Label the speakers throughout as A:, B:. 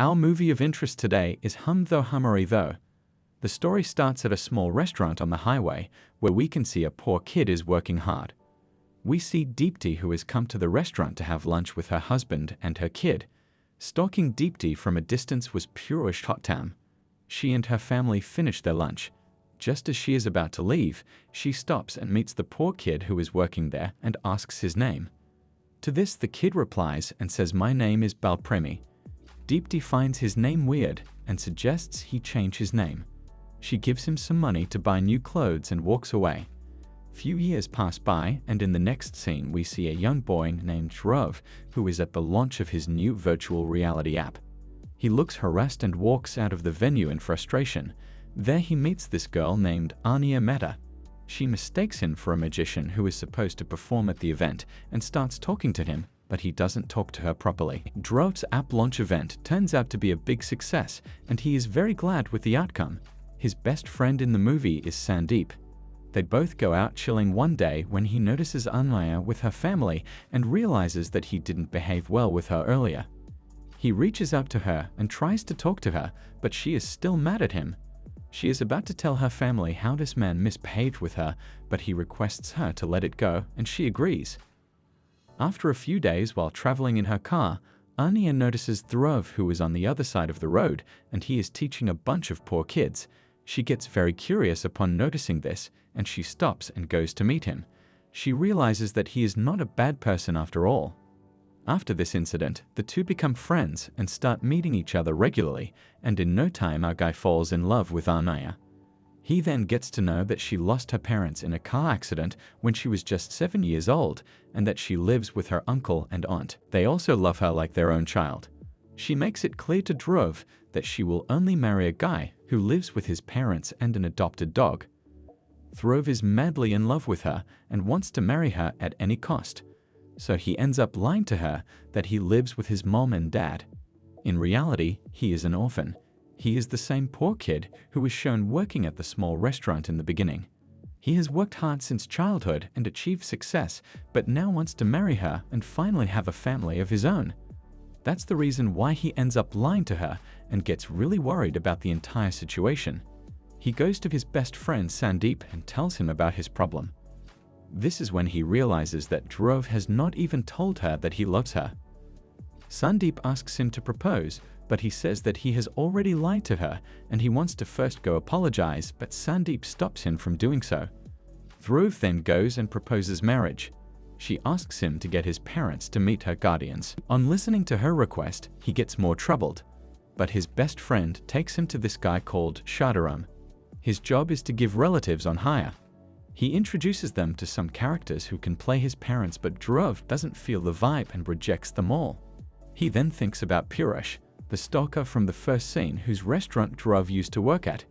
A: Our movie of interest today is Humare though. The story starts at a small restaurant on the highway where we can see a poor kid is working hard. We see Deepti, who has come to the restaurant to have lunch with her husband and her kid. Stalking Deepti from a distance was purish Hotam. She and her family finish their lunch. Just as she is about to leave, she stops and meets the poor kid who is working there and asks his name. To this, the kid replies and says, "My name is Balpremi." Deepti finds his name weird and suggests he change his name. She gives him some money to buy new clothes and walks away. Few years pass by, and in the next scene we see a young boy named Shrove who is at the launch of his new virtual reality app. He looks harassed and walks out of the venue in frustration. There he meets this girl named Ania Mehta. She mistakes him for a magician who is supposed to perform at the event and starts talking to him, but he doesn't talk to her properly. Dhruav's app launch event turns out to be a big success, and he is very glad with the outcome. His best friend in the movie is Sandeep. They both go out chilling one day when he notices Anaya with her family and realizes that he didn't behave well with her earlier. He reaches out to her and tries to talk to her, but she is still mad at him. She is about to tell her family how this man misbehaved with her, but he requests her to let it go, and she agrees. After a few days while traveling in her car, Ania notices Dhruv, who is on the other side of the road, and he is teaching a bunch of poor kids. She gets very curious upon noticing this, and she stops and goes to meet him. She realizes that he is not a bad person after all. After this incident, the two become friends and start meeting each other regularly, and in no time our guy falls in love with Anaya. He then gets to know that she lost her parents in a car accident when she was just 7 years old, and that she lives with her uncle and aunt. They also love her like their own child. She makes it clear to Dhruv that she will only marry a guy who lives with his parents and an adopted dog. Dhruv is madly in love with her and wants to marry her at any cost. So he ends up lying to her that he lives with his mom and dad. In reality, he is an orphan. He is the same poor kid who was shown working at the small restaurant in the beginning. He has worked hard since childhood and achieved success, but now wants to marry her and finally have a family of his own. That's the reason why he ends up lying to her and gets really worried about the entire situation. He goes to his best friend Sandeep and tells him about his problem. This is when he realizes that Dhruv has not even told her that he loves her. Sandeep asks him to propose, but he says that he has already lied to her and he wants to first go apologize, but Sandeep stops him from doing so. Dhruv then goes and proposes marriage. She asks him to get his parents to meet her guardians. On listening to her request, he gets more troubled, but his best friend takes him to this guy called Shardaram. His job is to give relatives on hire. He introduces them to some characters who can play his parents, but Dhruv doesn't feel the vibe and rejects them all. He then thinks about Purish, the stalker from the first scene whose restaurant Dhruv used to work at.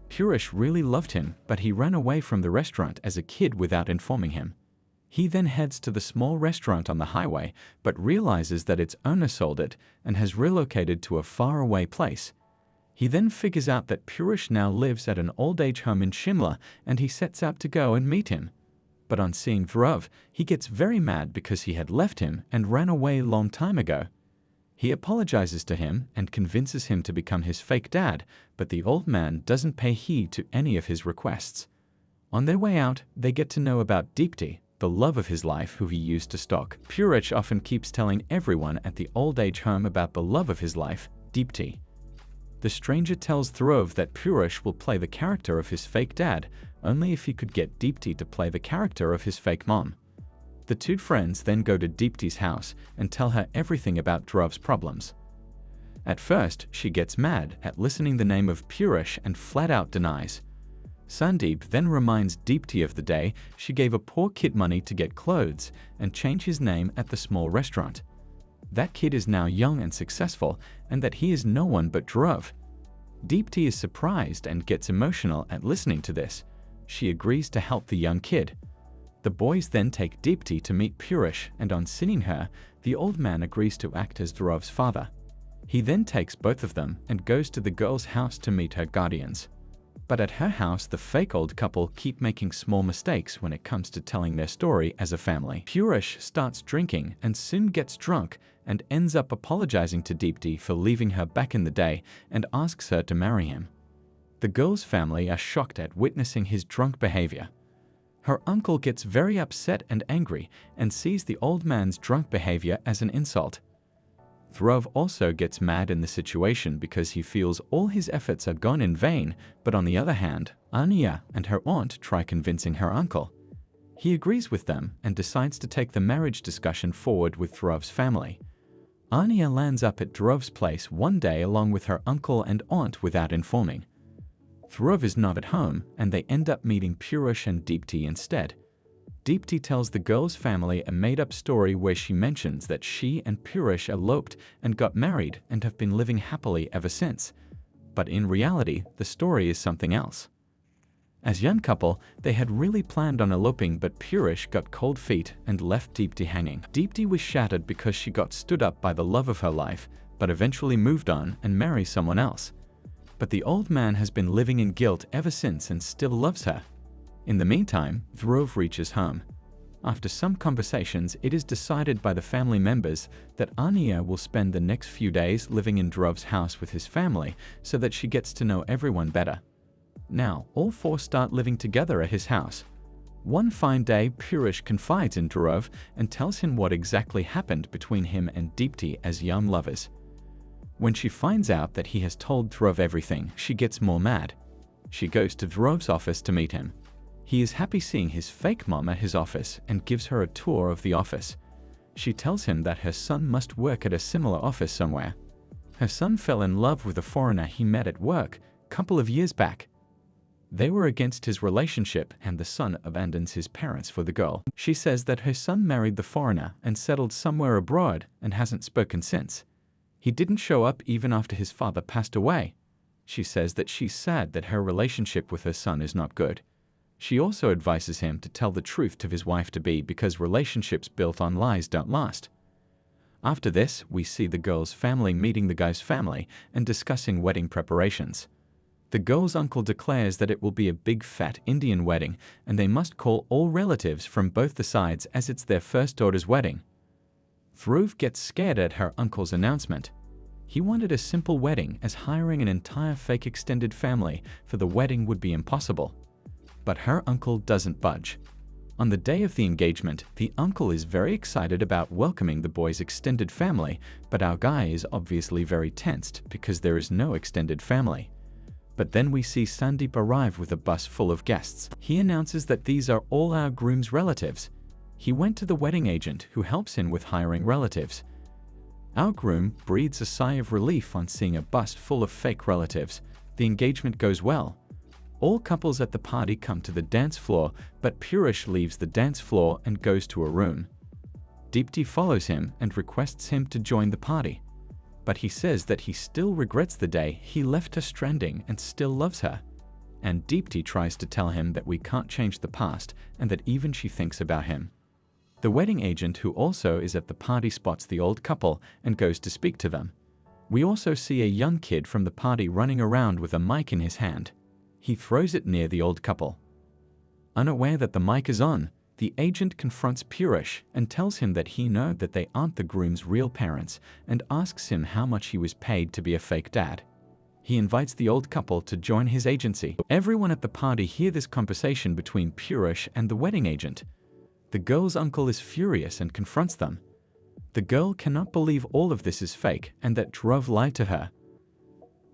A: Purish really loved him, but he ran away from the restaurant as a kid without informing him. He then heads to the small restaurant on the highway, but realizes that its owner sold it and has relocated to a faraway place. He then figures out that Purish now lives at an old-age home in Shimla, and he sets out to go and meet him. But on seeing Dhruv, he gets very mad because he had left him and ran away a long time ago. He apologizes to him and convinces him to become his fake dad, but the old man doesn't pay heed to any of his requests. On their way out, they get to know about Deepti, the love of his life who he used to stalk. Purish often keeps telling everyone at the old-age home about the love of his life, Deepti. The stranger tells Dhruv that Purish will play the character of his fake dad only if he could get Deepti to play the character of his fake mom. The two friends then go to Deepti's house and tell her everything about Dhruv's problems. At first, she gets mad at listening the name of Purish and flat out denies. Sandeep then reminds Deepti of the day she gave a poor kid money to get clothes and change his name at the small restaurant. That kid is now young and successful, and that he is no one but Dhruv. Deepti is surprised and gets emotional at listening to this. She agrees to help the young kid. The boys then take Deepti to meet Purish, and on seeing her, the old man agrees to act as Dhruv's father. He then takes both of them and goes to the girl's house to meet her guardians. But at her house, the fake old couple keep making small mistakes when it comes to telling their story as a family. Purish starts drinking and soon gets drunk and ends up apologizing to Deepti for leaving her back in the day and asks her to marry him. The girl's family are shocked at witnessing his drunk behavior. Her uncle gets very upset and angry and sees the old man's drunk behavior as an insult. Dhruv also gets mad in the situation because he feels all his efforts are gone in vain, but on the other hand, Anya and her aunt try convincing her uncle. He agrees with them and decides to take the marriage discussion forward with Dhruv's family. Anya lands up at Dhruv's place one day along with her uncle and aunt without informing. Dhruv is not at home and they end up meeting Purush and Deepti instead. Deepti tells the girl's family a made-up story where she mentions that she and Purush eloped and got married and have been living happily ever since. But in reality, the story is something else. As young couple, they had really planned on eloping, but Purush got cold feet and left Deepti hanging. Deepti was shattered because she got stood up by the love of her life, but eventually moved on and married someone else. But the old man has been living in guilt ever since and still loves her. In the meantime, Dhruv reaches home. After some conversations, it is decided by the family members that Anya will spend the next few days living in Dhruv's house with his family so that she gets to know everyone better. Now, all four start living together at his house. One fine day, Purush confides in Dhruv and tells him what exactly happened between him and Deepti as young lovers. When she finds out that he has told Dhruv everything, she gets more mad. She goes to Dhruv's office to meet him. He is happy seeing his fake mom at his office and gives her a tour of the office. She tells him that her son must work at a similar office somewhere. Her son fell in love with a foreigner he met at work a couple of years back. They were against his relationship and the son abandons his parents for the girl. She says that her son married the foreigner and settled somewhere abroad and hasn't spoken since. He didn't show up even after his father passed away. She says that she's sad that her relationship with her son is not good. She also advises him to tell the truth to his wife-to-be because relationships built on lies don't last. After this, we see the girl's family meeting the guy's family and discussing wedding preparations. The girl's uncle declares that it will be a big fat Indian wedding and they must call all relatives from both the sides as it's their first daughter's wedding. Dhruv gets scared at her uncle's announcement. He wanted a simple wedding as hiring an entire fake extended family for the wedding would be impossible. But her uncle doesn't budge. On the day of the engagement, the uncle is very excited about welcoming the boy's extended family, but our guy is obviously very tensed because there is no extended family. But then we see Sandeep arrive with a bus full of guests. He announces that these are all our groom's relatives. He went to the wedding agent who helps him with hiring relatives. Our groom breathes a sigh of relief on seeing a bus full of fake relatives. The engagement goes well. All couples at the party come to the dance floor, but Purush leaves the dance floor and goes to a room. Deepti follows him and requests him to join the party. But he says that he still regrets the day he left her stranding and still loves her. And Deepti tries to tell him that we can't change the past and that even she thinks about him. The wedding agent, who also is at the party, spots the old couple and goes to speak to them. We also see a young kid from the party running around with a mic in his hand. He throws it near the old couple. Unaware that the mic is on, the agent confronts Purush and tells him that he knows that they aren't the groom's real parents and asks him how much he was paid to be a fake dad. He invites the old couple to join his agency. Everyone at the party hear this conversation between Purush and the wedding agent. The girl's uncle is furious and confronts them. The girl cannot believe all of this is fake and that Dhruv lied to her.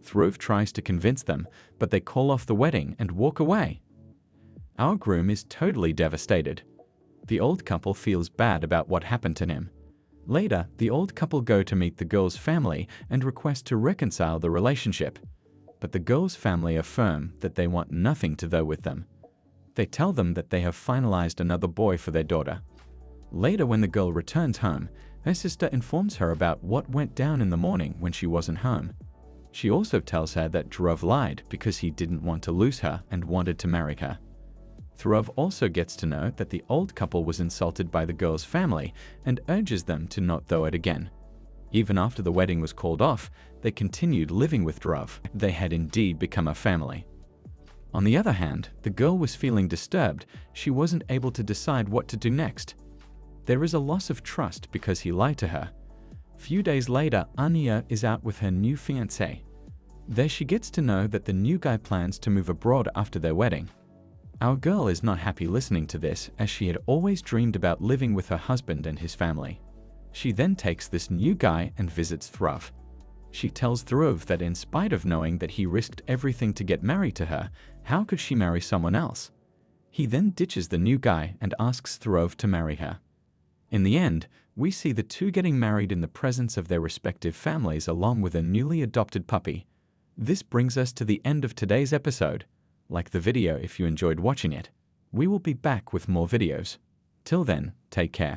A: Dhruv tries to convince them, but they call off the wedding and walk away. Our groom is totally devastated. The old couple feels bad about what happened to him. Later, the old couple go to meet the girl's family and request to reconcile the relationship. But the girl's family affirm that they want nothing to do with them. They tell them that they have finalized another boy for their daughter. Later, when the girl returns home, her sister informs her about what went down in the morning when she wasn't home. She also tells her that Dhruv lied because he didn't want to lose her and wanted to marry her. Dhruv also gets to know that the old couple was insulted by the girl's family and urges them to not do it again. Even after the wedding was called off, they continued living with Dhruv. They had indeed become a family. On the other hand, the girl was feeling disturbed. She wasn't able to decide what to do next. There is a loss of trust because he lied to her. Few days later, Anya is out with her new fiancé. There she gets to know that the new guy plans to move abroad after their wedding. Our girl is not happy listening to this, as she had always dreamed about living with her husband and his family. She then takes this new guy and visits Thruv. She tells Thruv that in spite of knowing that he risked everything to get married to her, how could she marry someone else? He then ditches the new guy and asks Thruv to marry her. In the end, we see the two getting married in the presence of their respective families along with a newly adopted puppy. This brings us to the end of today's episode. Like the video if you enjoyed watching it. We will be back with more videos. Till then, take care.